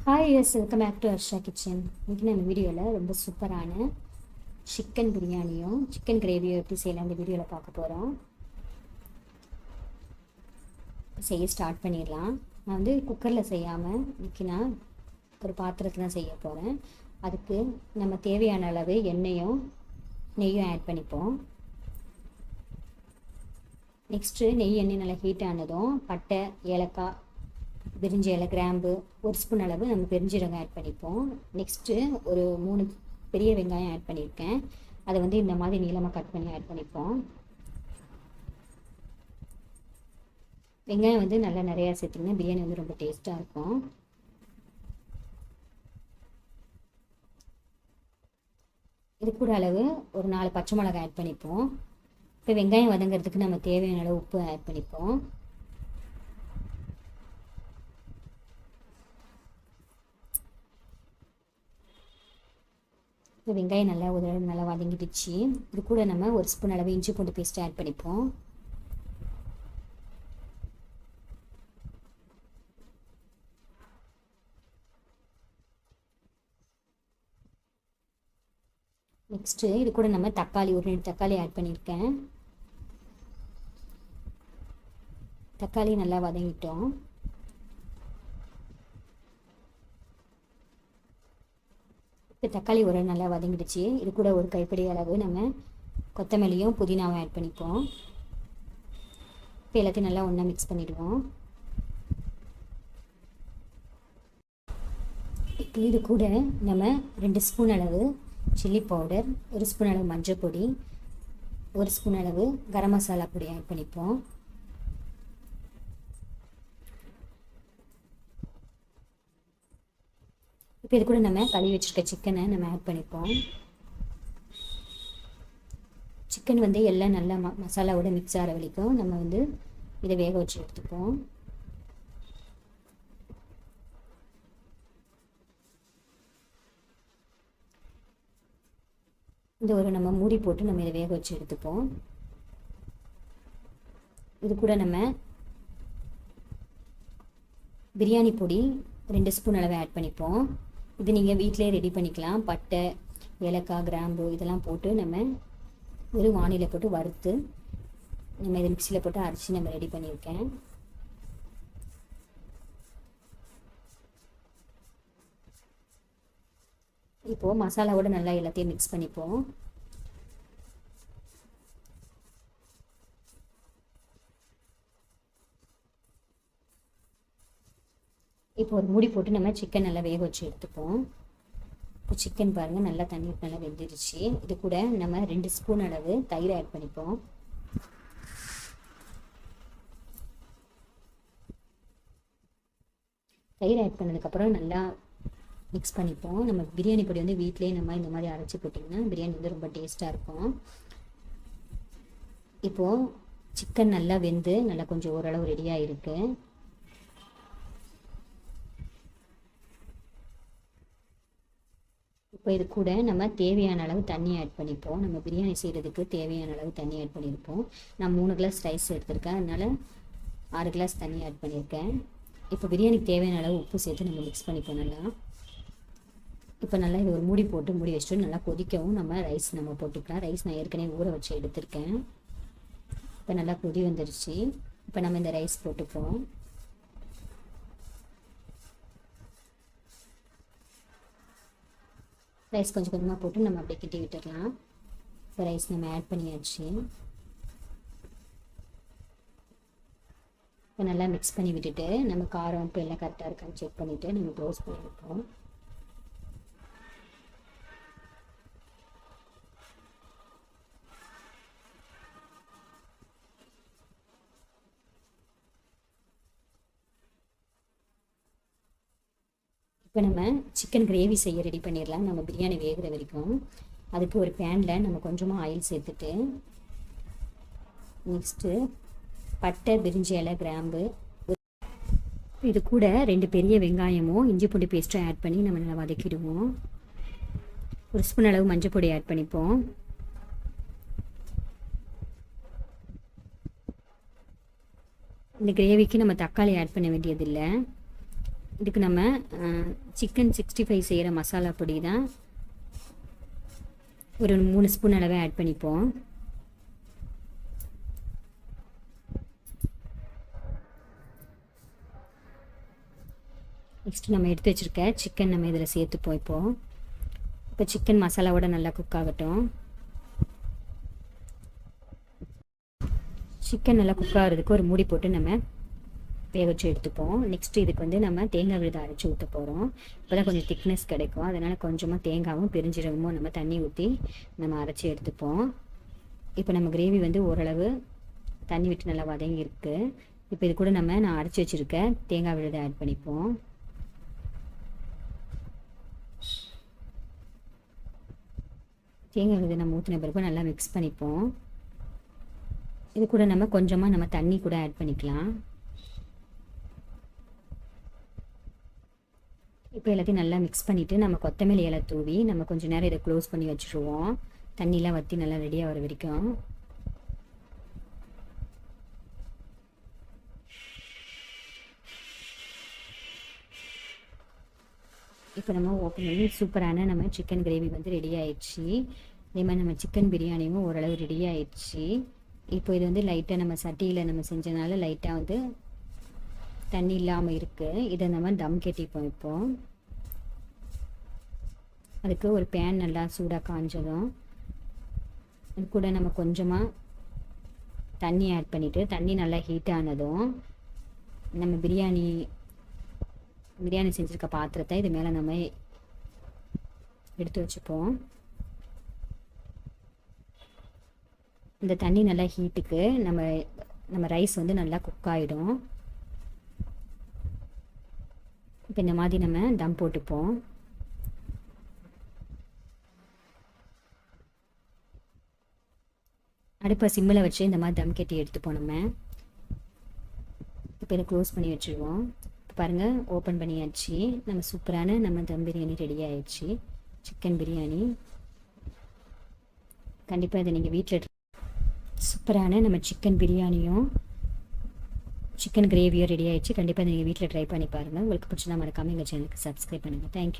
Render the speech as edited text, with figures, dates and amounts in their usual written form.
Hi எஸ் welcome back to Harsha kitchen. இன்றைக்கி நம்ம வீடியோவில் ரொம்ப சூப்பரான சிக்கன் பிரியாணியும் சிக்கன் கிரேவியும் எப்படி செய்யலாம் இந்த வீடியோவில் பார்க்க போகிறோம். செய்ய ஸ்டார்ட் பண்ணிடலாம். நான் வந்து குக்கரில் செய்யாமல் இன்றைக்கி நான் ஒரு பாத்திரத்தில் தான் செய்ய போகிறேன். அதுக்கு நம்ம தேவையான அளவு எண்ணெயும் நெய்யும் ஆட் பண்ணிப்போம். நெக்ஸ்ட்டு நெய் எண்ணெய் நல்லா ஹீட் ஆனதும் பட்டை, ஏலக்காய், பிரிஞ்சி இலை, கிராம்பு, ஒரு ஸ்பூன் அளவு நம்ம பெருஞ்சீரகம் ஆட் பண்ணிப்போம். நெக்ஸ்ட்டு ஒரு 3 பெரிய வெங்காயம் ஆட் பண்ணியிருக்கேன். அதை வந்து இந்த மாதிரி நீளமாக கட் பண்ணி ஆட் பண்ணிப்போம். வெங்காயம் வந்து நல்லா நிறையா சேர்த்திங்கன்னா பிரியாணி வந்து ரொம்ப டேஸ்ட்டாக இருக்கும். இது கூட அளவு ஒரு 4 பச்சை மிளகாய் ஆட் பண்ணிப்போம். இப்போ வெங்காயம் வதங்கிறதுக்கு நம்ம தேவையான அளவு உப்பு ஆட் பண்ணிப்போம். இப்போ வெங்காயம் நல்லா வதங்கிடுச்சு. இது கூட நம்ம ஒரு ஸ்பூன் அளவு இஞ்சி பூண்டு பேஸ்ட் ஆட் பண்ணிப்போம். நெக்ஸ்ட்டு இது கூட நம்ம தக்காளி ஒரு 2 தக்காளி ஆட் பண்ணியிருக்கேன். தக்காளி நல்லா வதங்கிட்டோம். இப்போ தக்காளி ஒரு நல்லா வதங்கிடுச்சு. இது கூட ஒரு கைப்பிடி அளவு நம்ம கொத்தமல்லியும் புதினாவும் ஆட் பண்ணிப்போம். இப்போ எல்லாத்தையும் நல்லா ஒன்றா மிக்ஸ் பண்ணிவிடுவோம். இப்போ இது கூட நம்ம 2 ஸ்பூன் அளவு சில்லி பவுடர், 1 ஸ்பூன் அளவு மஞ்சள் பொடி, 1 ஸ்பூன் அளவு கரம் மசாலா பொடி ஆட் பண்ணிப்போம். இப்போ இது கூட நம்ம கழுவி வச்சுருக்க சிக்கனை நம்ம ஆட் பண்ணிப்போம். சிக்கன் வந்து எல்லாம் நல்லா மசாலாவோட மிக்ஸ் ஆகிற வரைக்கும் நம்ம வந்து இதை வேக வச்சு எடுத்துப்போம். இந்த ஒரு நம்ம மூடி போட்டு நம்ம இதை வேக வச்சு எடுத்துப்போம். இது கூட நம்ம பிரியாணி பொடி 2 ஸ்பூன் அளவு ஆட் பண்ணிப்போம். இது நீங்கள் வீட்டிலே ரெடி பண்ணிக்கலாம். பட்டை, ஏலக்காய், கிராம்பு இதெல்லாம் போட்டு நம்ம ஒரு வானிலையில் போட்டு வறுத்து நம்ம இதை மிக்சியில் போட்டு அரைச்சி நம்ம ரெடி பண்ணியிருக்கேன். இப்போது மசாலாவோட நல்லா எல்லாத்தையும் மிக்ஸ் பண்ணிப்போம். இப்போ ஒரு மூடி போட்டு நம்ம சிக்கன் நல்லா வேக வச்சு எடுத்துப்போம். இப்போ சிக்கன் பாருங்கள் நல்லா தண்ணி நல்லா வெந்துருச்சு. இது கூட நம்ம 2 ஸ்பூன் அளவு தயிர் ஆட் பண்ணிப்போம். தயிர் ஆட் பண்ணதுக்கப்புறம் நல்லா மிக்ஸ் பண்ணிப்போம். நம்ம பிரியாணி பொடி வந்து வீட்டிலேயே நம்ம இந்த மாதிரி அரைச்சி போட்டிங்கன்னா பிரியாணி வந்து ரொம்ப டேஸ்ட்டாக இருக்கும். இப்போது சிக்கன் நல்லா வெந்து நல்லா கொஞ்சம் ஓரளவு ரெடியாக இருக்குது. இப்போ இது கூட நம்ம தேவையான அளவு தண்ணி ஆட் பண்ணிப்போம். நம்ம பிரியாணி செய்கிறதுக்கு தேவையான அளவு தண்ணி ஆட் பண்ணியிருப்போம். நான் 3 கிளாஸ் ரைஸ் எடுத்திருக்கேன், அதனால் 6 கிளாஸ் தண்ணி ஆட் பண்ணியிருக்கேன். இப்போ பிரியாணிக்கு தேவையான அளவு உப்பு சேர்த்து நம்ம மிக்ஸ் பண்ணிப்போம் நல்லா. இப்போ நல்லா இது ஒரு மூடி போட்டு மூடி வச்சுட்டு நல்லா கொதிக்கவும் நம்ம ரைஸ் நம்ம போட்டுக்கலாம். ரைஸ் நான் ஏற்கனவே ஊற வச்சு எடுத்திருக்கேன். இப்போ நல்லா கொதி வந்துருச்சு. இப்போ நம்ம இந்த ரைஸ் போட்டுப்போம். ரைஸ் கொஞ்சம் கொஞ்சமாக போட்டு நம்ம அப்படியே கிட்டி விட்டுடலாம். இப்போ ரைஸ் நம்ம ஆட் பண்ணியாச்சு. இப்போ நல்லா மிக்ஸ் பண்ணி விட்டுட்டு நம்ம காரம் உப்பு எல்லாம் கரெக்டாக இருக்கான்னு செக் பண்ணிவிட்டு நம்ம க்ளோஸ் பண்ணி வைப்போம். இப்போ நம்ம சிக்கன் கிரேவி செய்ய ரெடி பண்ணிடலாம். நம்ம பிரியாணி வேகிற வரைக்கும் அதுக்கு ஒரு பேனில் நம்ம கொஞ்சமாக ஆயில் சேர்த்துட்டு நெக்ஸ்ட்டு பட்டை, பிரிஞ்சி இலை, கிராம்பு, இது கூட 2 பெரிய வெங்காயமும் இஞ்சி பூண்டு பேஸ்ட்டும் ஆட் பண்ணி நம்ம நல்லா வதக்கிடுவோம். 1 ஸ்பூன் அளவு மஞ்சள் பொடி ஆட் பண்ணிப்போம். இந்த கிரேவிக்கு நம்ம தக்காளி ஆட் பண்ண வேண்டியதில்லை. இதுக்கு நம்ம சிக்கன் 65 செய்கிற மசாலா பொடி தான் ஒரு 3 ஸ்பூன் அளவே ஆட் பண்ணிப்போம். நெக்ஸ்ட்டு நம்ம எடுத்து வச்சுருக்க சிக்கன் நம்ம இதில் சேர்த்துப்போம். இப்போ சிக்கன் மசாலாவோட நல்லா குக் ஆகட்டும். சிக்கன் நல்லா குக் ஆகிறதுக்கு ஒரு மூடி போட்டு நம்ம வேக வச்சு எடுத்துப்போம். நெக்ஸ்ட்டு இதுக்கு வந்து நம்ம தேங்காய் விழுதை அரைச்சி ஊற்ற போகிறோம். இப்போ தான் கொஞ்சம் திக்னஸ் கிடைக்கும். அதனால் கொஞ்சமாக தேங்காயும் பெருஞ்சீரகமும் நம்ம தண்ணி ஊற்றி நம்ம அரைச்சி எடுத்துப்போம். இப்போ நம்ம கிரேவி வந்து ஓரளவு தண்ணி விட்டு நல்லா வதங்கியிருக்கு. இப்போ இது கூட நான் அரைச்சி வச்சுருக்க தேங்காய் விழுதை ஆட் பண்ணிப்போம். தேங்காய் விழுதை நம்ம ஊற்றின பிறகு நல்லா மிக்ஸ் பண்ணிப்போம். இது கூட நம்ம கொஞ்சமாக தண்ணி கூட ஆட் பண்ணிக்கலாம். இப்போ எல்லாத்தையும் நல்லா மிக்ஸ் பண்ணிவிட்டு நம்ம கொத்தமல்லி இலை தூவி நம்ம கொஞ்சம் நேரம் இதை க்ளோஸ் பண்ணி வச்சுருவோம். தண்ணிலாம் வற்றி நல்லா ரெடியாக வர வரைக்கும். இப்போ நம்ம ஓப்பன் பண்ணி சூப்பரான நம்ம சிக்கன் கிரேவி வந்து ரெடி ஆயிடுச்சு. அதே மாதிரி நம்ம சிக்கன் பிரியாணியும் ஓரளவு ரெடி ஆயிடுச்சு. இப்போ இது வந்து லைட்டாக நம்ம சட்டியில் நம்ம செஞ்சனால லைட்டாக வந்து தண்ணி இல்லாமல் இருக்குது. இதை நம்ம தம் கட்டிப்போம். இப்போ அதுக்கு ஒரு பேன் நல்லா சூடாக காஞ்சதும் அது கூட நம்ம கொஞ்சமாக தண்ணி ஆட் பண்ணிவிட்டு தண்ணி நல்லா ஹீட் ஆனதும் நம்ம பிரியாணி செஞ்சுருக்க பாத்திரத்தை இது மேலே நம்ம எடுத்து வச்சுப்போம். இந்த தண்ணி நல்லா ஹீட்டுக்கு நம்ம ரைஸ் வந்து நல்லா குக் ஆகிடும். இப்போ இந்த மாதிரி நம்ம தம் போட்டுப்போம். அடுப்பை சிம்மில் வச்சு இந்த மாதிரி தம் கட்டி எடுத்துப்போம். நம்ம இப்போ இதை க்ளோஸ் பண்ணி வச்சுருவோம். இப்போ பாருங்கள், ஓப்பன் பண்ணியாச்சு. நம்ம சூப்பரான நம்ம தம் பிரியாணி ரெடி ஆயிடுச்சு. சிக்கன் பிரியாணி கண்டிப்பாக இதை நீங்கள் வீட்டில் சூப்பரான நம்ம சிக்கன் பிரியாணியும் சிக்கன் கிரேவியும் ரெடி ஆயிடுச்சு. கண்டிப்பாக நீங்கள் வீட்டில் ட்ரை பண்ணி பாருங்கள். உங்களுக்கு பிடிச்சதா மறக்காமல் எங்கள் சேனலுக்கு சப்ஸ்கிரைப் பண்ணுங்கள். தேங்க்யூ.